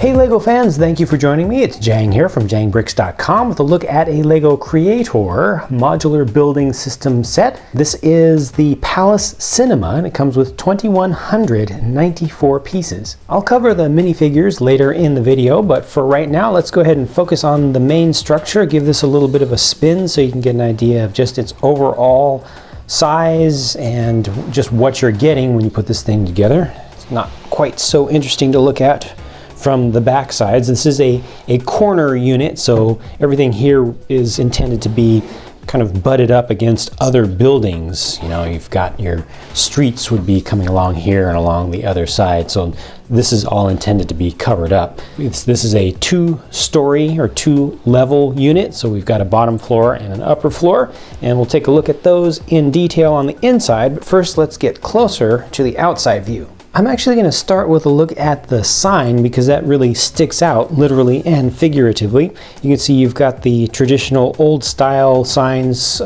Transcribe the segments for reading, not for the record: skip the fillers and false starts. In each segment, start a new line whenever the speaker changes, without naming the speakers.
Hey LEGO fans, thank you for joining me. It's Jang here from jangbricks.com with a look at a LEGO Creator modular building system set. This is the Palace Cinema and it comes with 2,194 pieces. I'll cover the minifigures later in the video, but for right now, let's go ahead and focus on the main structure, give this a little bit of a spin so you can get an idea of just its overall size and just what you're getting when you put this thing together. It's not quite so interesting to look at from the back sides. This is a corner unit, so everything here is intended to be kind of butted up against other buildings. You know, you've got your streets would be coming along here and along the other side, so this is all intended to be covered up. This is a two-story or two-level unit, so we've got a bottom floor and an upper floor, and we'll take a look at those in detail on the inside, but first let's get closer to the outside view. I'm actually going to start with a look at the sign because that really sticks out literally and figuratively. You can see you've got the traditional old style signs,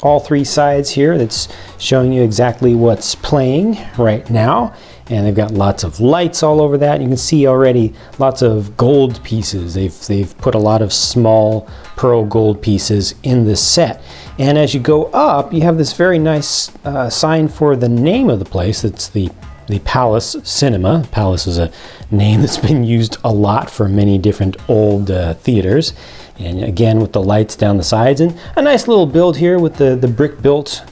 all three sides here, that's showing you exactly what's playing right now. And they've got lots of lights all over that. You can see already lots of gold pieces. They've put a lot of small pearl gold pieces in this set. And as you go up, you have this very nice sign for the name of the place. It's the Palace Cinema. Palace is a name that's been used a lot for many different old theaters. And again, with the lights down the sides, and a nice little build here with the brick built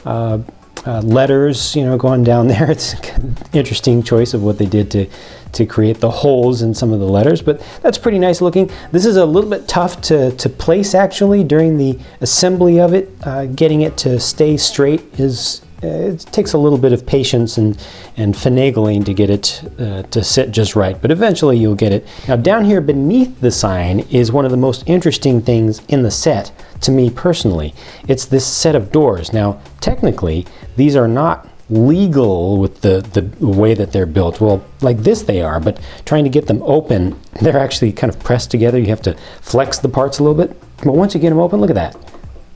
letters, you know, going down there. It's an interesting choice of what they did to create the holes in some of the letters, but that's pretty nice looking. This is a little bit tough to place actually during the assembly of it. Getting it to stay straight it takes a little bit of patience and finagling to get it to sit just right, but eventually you'll get it. Now down here beneath the sign is one of the most interesting things in the set to me personally. It's this set of doors. Now technically these are not legal with the way that they're built. Well, like this they are, but trying to get them open, they're actually kind of pressed together. You have to flex the parts a little bit, but once you get them open, look at that.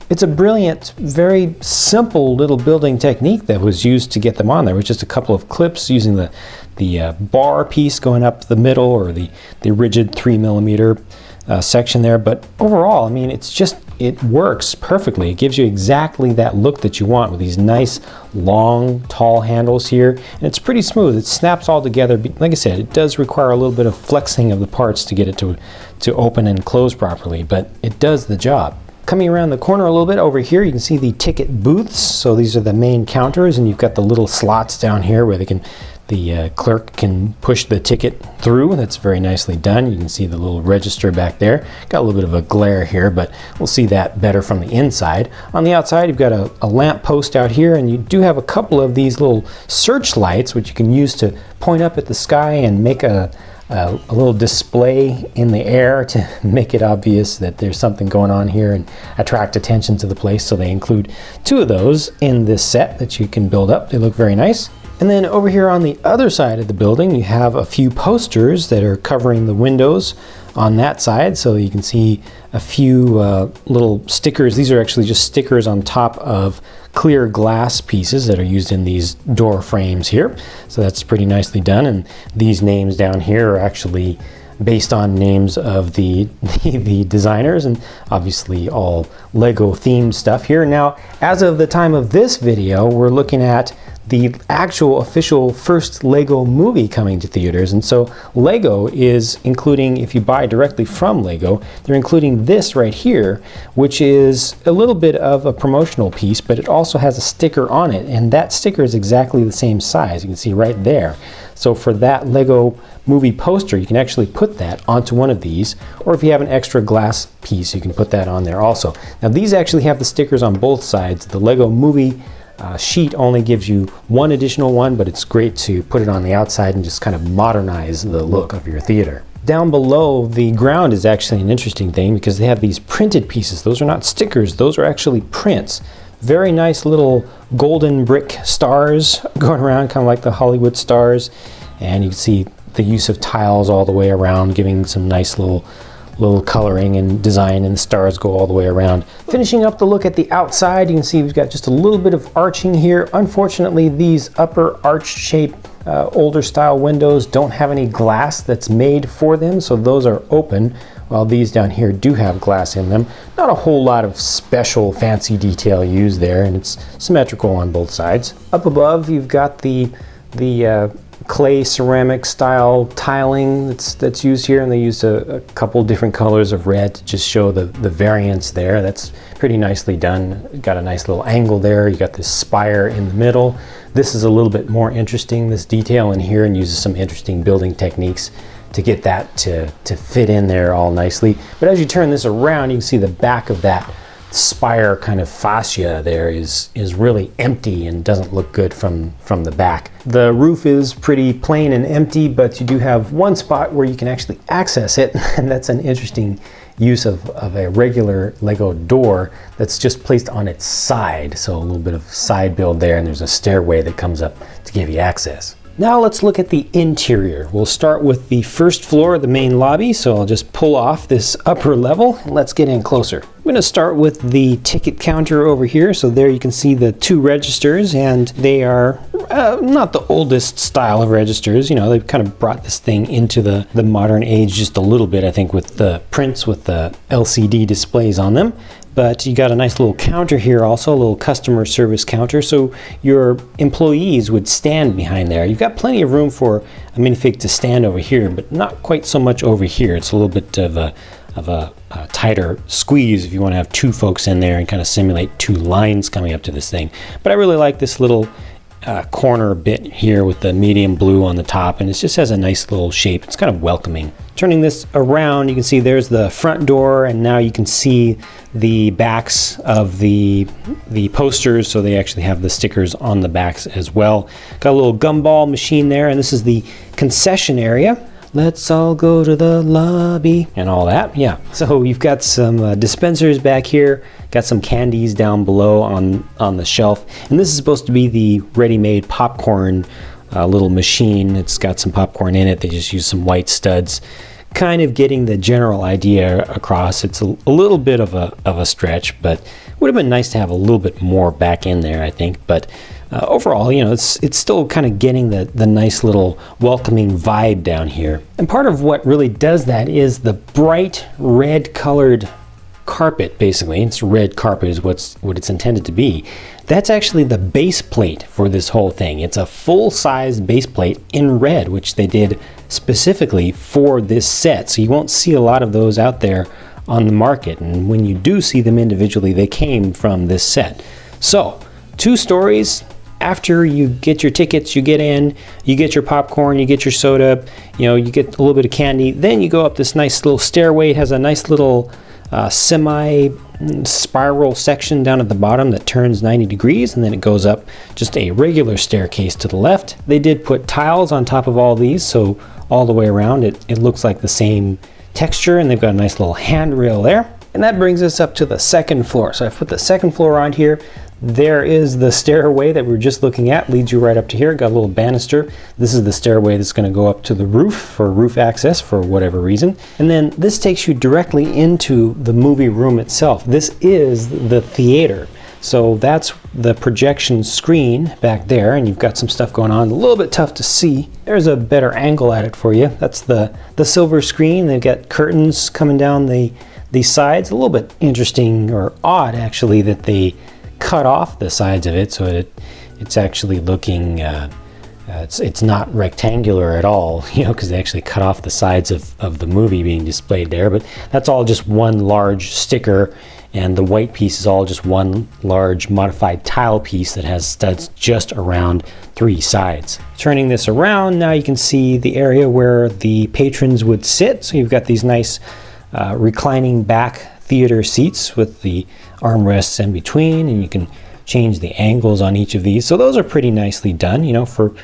It's a brilliant, very simple little building technique that was used to get them on there. It was just a couple of clips using the bar piece going up the middle, or the rigid 3mm section there. But overall, I mean, it works perfectly. It gives you exactly that look that you want with these nice, long, tall handles here. And it's pretty smooth. It snaps all together. Like I said, it does require a little bit of flexing of the parts to get it to open and close properly, but it does the job. Coming around the corner a little bit over here, you can see the ticket booths. So these are the main counters, and you've got the little slots down here where the clerk can push the ticket through. That's very nicely done. You can see the little register back there. Got a little bit of a glare here, but we'll see that better from the inside. On the outside, you've got a lamp post out here, and you do have a couple of these little searchlights, which you can use to point up at the sky and make a little display in the air to make it obvious that there's something going on here and attract attention to the place. So they include two of those in this set that you can build up. They look very nice. And then over here on the other side of the building, you have a few posters that are covering the windows on that side. So you can see a few little stickers. These are actually just stickers on top of clear glass pieces that are used in these door frames here. So that's pretty nicely done. And these names down here are actually based on names of the designers, and obviously all LEGO themed stuff here. Now, as of the time of this video, we're looking at the actual official first LEGO movie coming to theaters. And so LEGO is including, if you buy directly from LEGO, they're including this right here, which is a little bit of a promotional piece, but it also has a sticker on it, and that sticker is exactly the same size. You can see right there. So for that LEGO movie poster, you can actually put that onto one of these, or if you have an extra glass piece, you can put that on there also. Now these actually have the stickers on both sides. The LEGO movie sheet only gives you one additional one, but it's great to put it on the outside and just kind of modernize the look of your theater. Down below the ground is actually an interesting thing because they have these printed pieces. Those are not stickers, those are actually prints. Very nice little golden brick stars going around, kind of like the Hollywood stars. And you can see the use of tiles all the way around, giving some nice little coloring and design, and the stars go all the way around. Finishing up the look at the outside, you can see we've got just a little bit of arching here. Unfortunately, these upper arch shape older style windows don't have any glass that's made for them, so those are open, while these down here do have glass in them. Not a whole lot of special fancy detail used there, and it's symmetrical on both sides. Up above, you've got the clay ceramic style tiling that's used here, and they used a couple different colors of red to just show the variance there. That's pretty nicely done. Got a nice little angle there. You got this spire in the middle. This is a little bit more interesting, this detail in here, and uses some interesting building techniques to get that to fit in there all nicely. But as you turn this around, you can see the back of that spire kind of fascia there is really empty and doesn't look good from the back. The roof is pretty plain and empty, but you do have one spot where you can actually access it, and that's an interesting use of a regular Lego door that's just placed on its side. So a little bit of side build there, and there's a stairway that comes up to give you access. Now let's look at the interior. We'll start with the first floor, the main lobby. So I'll just pull off this upper level and let's get in closer. I'm going to start with the ticket counter over here. So there you can see the two registers, and they are not the oldest style of registers. You know, they've kind of brought this thing into the modern age just a little bit, I think, with the prints with the LCD displays on them. But you got a nice little counter here also, a little customer service counter, so your employees would stand behind there. You've got plenty of room for a minifig to stand over here, but not quite so much over here. It's a little bit of a tighter squeeze if you want to have two folks in there and kind of simulate two lines coming up to this thing. But I really like this little corner bit here with the medium blue on the top, and it just has a nice little shape. It's kind of welcoming. Turning this around, you can see there's the front door, and now you can see the backs of the posters, so they actually have the stickers on the backs as well. Got a little gumball machine there, and this is the concession area. Let's all go to the lobby and all that. Yeah, so you've got some dispensers back here, got some candies down below on the shelf, and this is supposed to be the ready-made popcorn little machine. It's got some popcorn in it. They just use some white studs, kind of getting the general idea across. It's a little bit of a stretch, but would have been nice to have a little bit more back in there, I think. But overall, you know, it's still kind of getting the nice little welcoming vibe down here. And part of what really does that is the bright red colored carpet. Basically, it's red carpet is what it's intended to be. That's actually the base plate for this whole thing. It's a full-size base plate in red, which they did specifically for this set. So you won't see a lot of those out there on the market, and when you do see them individually, they came from this set. So 2 stories. After you get your tickets, you get in, you get your popcorn, you get your soda, you know, you get a little bit of candy, then you go up this nice little stairway. It has a nice little semi-spiral section down at the bottom that turns 90 degrees, and then it goes up just a regular staircase to the left. They did put tiles on top of all these, so all the way around it looks like the same texture, and they've got a nice little handrail there. And that brings us up to the second floor. So I've put the second floor on here. There is the stairway that we were just looking at, leads you right up to here. Got a little banister. This is the stairway that's going to go up to the roof for roof access for whatever reason. And then this takes you directly into the movie room itself. This is the theater. So that's the projection screen back there, and you've got some stuff going on. A little bit tough to see. There's a better angle at it for you. That's the silver screen. They've got curtains coming down the sides. A little bit interesting, or odd actually, that they cut off the sides of it, so it's actually looking it's not rectangular at all, you know, because they actually cut off the sides of the movie being displayed there. But that's all just one large sticker, and the white piece is all just one large modified tile piece that has studs just around 3 sides. Turning this around, now you can see the area where the patrons would sit. So you've got these nice reclining back theater seats with the armrests in between, and you can change the angles on each of these. So those are pretty nicely done, you know, for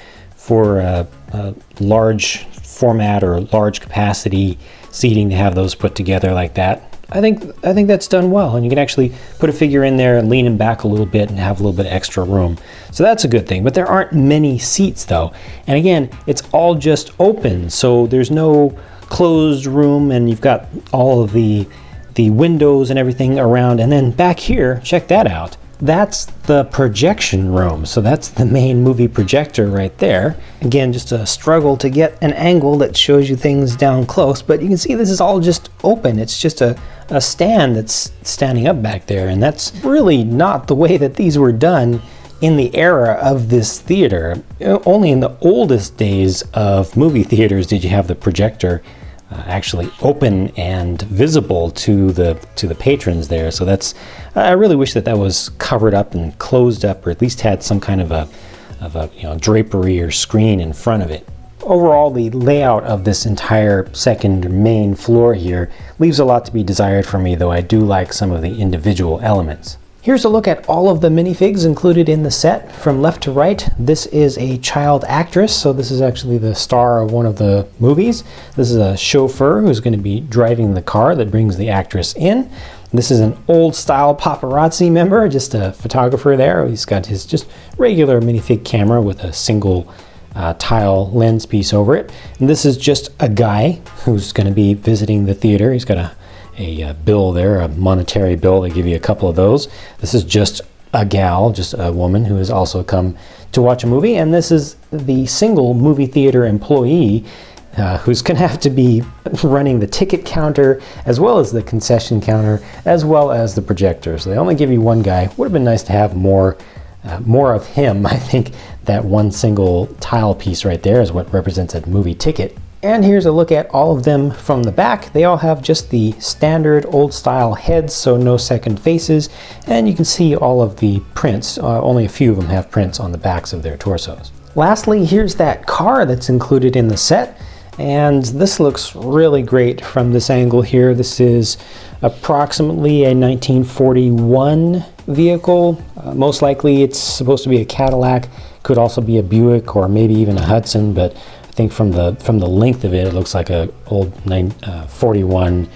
large format or large capacity seating, to have those put together like that. I think that's done well, and you can actually put a figure in there and lean him back a little bit and have a little bit of extra room. So that's a good thing. But there aren't many seats though, and again, it's all just open, so there's no closed room, and you've got all of the windows and everything around. And then back here, check that out. that's the projection room. So that's the main movie projector right there. Again, just a struggle to get an angle that shows you things down close, but you can see this is all just open. It's just a stand that's standing up back there, and that's really not the way that these were done in the era of this theater. Only in the oldest days of movie theaters did you have the projector actually open and visible to the patrons there. So that's, I really wish that was covered up and closed up, or at least had some kind of a drapery or screen in front of it. Overall, the layout of this entire second main floor here leaves a lot to be desired for me, though I do like some of the individual elements. Here's a look at all of the minifigs included in the set from left to right. This is a child actress, so this is actually the star of one of the movies. This is a chauffeur who's going to be driving the car that brings the actress in. This is an old style paparazzi member, just a photographer there. He's got his just regular minifig camera with a single tile lens piece over it. And this is just a guy who's going to be visiting the theater. He's got a bill there, a monetary bill. They give you a couple of those. This is just a gal, just a woman who has also come to watch a movie, and this is the single movie theater employee who's going to have to be running the ticket counter as well as the concession counter as well as the projector. So they only give you one guy. Would have been nice to have more of him. I think that one single tile piece right there is what represents a movie ticket. And here's a look at all of them from the back. They all have just the standard old style heads, so no second faces, and you can see all of the prints. Only a few of them have prints on the backs of their torsos. Lastly, here's that car that's included in the set, and this looks really great from this angle here. This is approximately a 1941 vehicle. Most likely it's supposed to be a Cadillac, could also be a Buick or maybe even a Hudson, but I think from the length of it, it looks like a old 41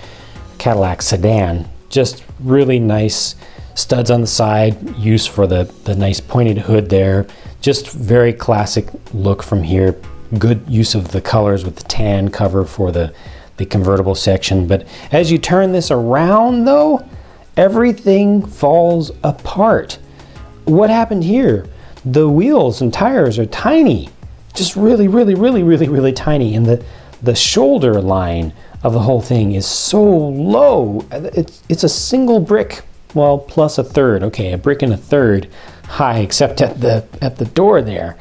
Cadillac sedan. Just really nice studs on the side, use for the nice pointed hood there. Just very classic look from here. Good use of the colors with the tan cover for the convertible section. But as you turn this around though, everything falls apart. What happened here? The wheels and tires are tiny. Just really tiny, and the shoulder line of the whole thing is so low. It's a single brick, well, plus a third. Okay, a brick and a third high, except at the door there.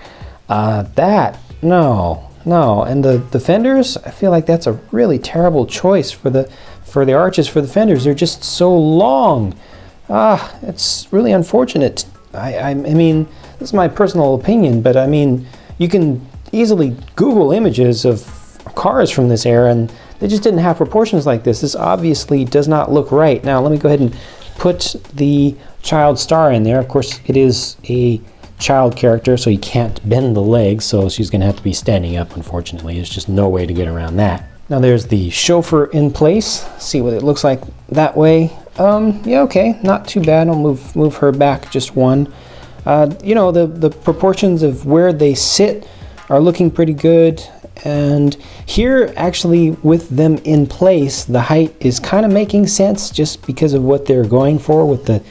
No, and the fenders, I feel like that's a really terrible choice for the arches for the fenders. They're just so long. It's really unfortunate. I mean, this is my personal opinion, but I mean, you can easily Google images of cars from this era, and they just didn't have proportions like this. This obviously does not look right. Now, let me go ahead and put the child star in there. Of course, it is a child character, so you can't bend the legs, so she's going to have to be standing up, unfortunately. There's just no way to get around that. Now, there's the chauffeur in place. See what it looks like that way. Yeah, okay, not too bad. I'll move her back just one. The proportions of where they sit are looking pretty good, and here actually with them in place, the height is kind of making sense just because of what they're going for with the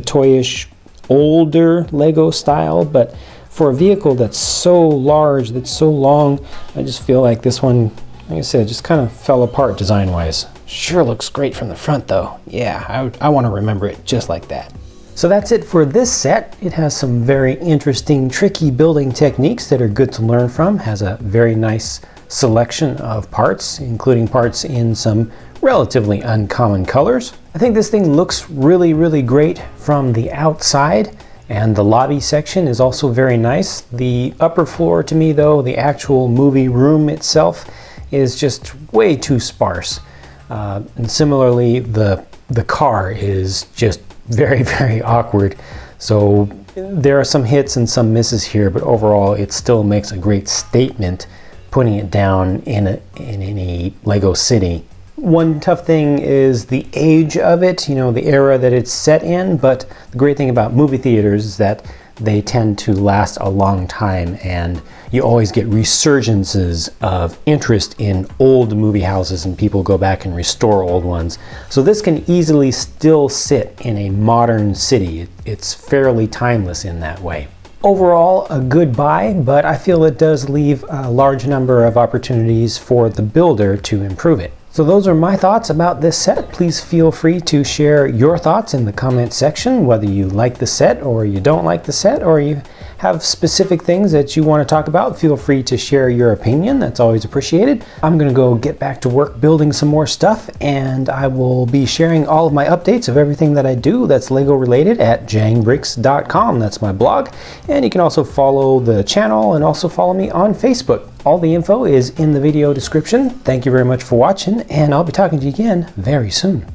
toyish older Lego style. But for a vehicle that's so large, that's so long, I just feel like this one, like I said, just kind of fell apart design wise. Sure looks great from the front though. Yeah, I want to remember it just like that. So that's it for this set. It has some very interesting, tricky building techniques that are good to learn from. Has a very nice selection of parts, including parts in some relatively uncommon colors. I think this thing looks really great from the outside, and the lobby section is also very nice. The upper floor to me though, the actual movie room itself, is just way too sparse. And similarly, the car is just very awkward. So there are some hits and some misses here, but overall it still makes a great statement putting it down in a Lego city. One tough thing is the age of it, the era that it's set in, but the great thing about movie theaters is that they tend to last a long time, and you always get resurgences of interest in old movie houses, and people go back and restore old ones. So this can easily still sit in a modern city. It's fairly timeless in that way. Overall, a good buy, but I feel it does leave a large number of opportunities for the builder to improve it. So those are my thoughts about this set. Please feel free to share your thoughts in the comment section, whether you like the set or you don't like the set, or you have specific things that you want to talk about. Feel free to share your opinion. That's always appreciated. I'm going to go get back to work building some more stuff, and I will be sharing all of my updates of everything that I do that's Lego related at jangbricks.com. That's my blog. And you can also follow the channel and also follow me on Facebook. All the info is in the video description. Thank you very much for watching, and I'll be talking to you again very soon.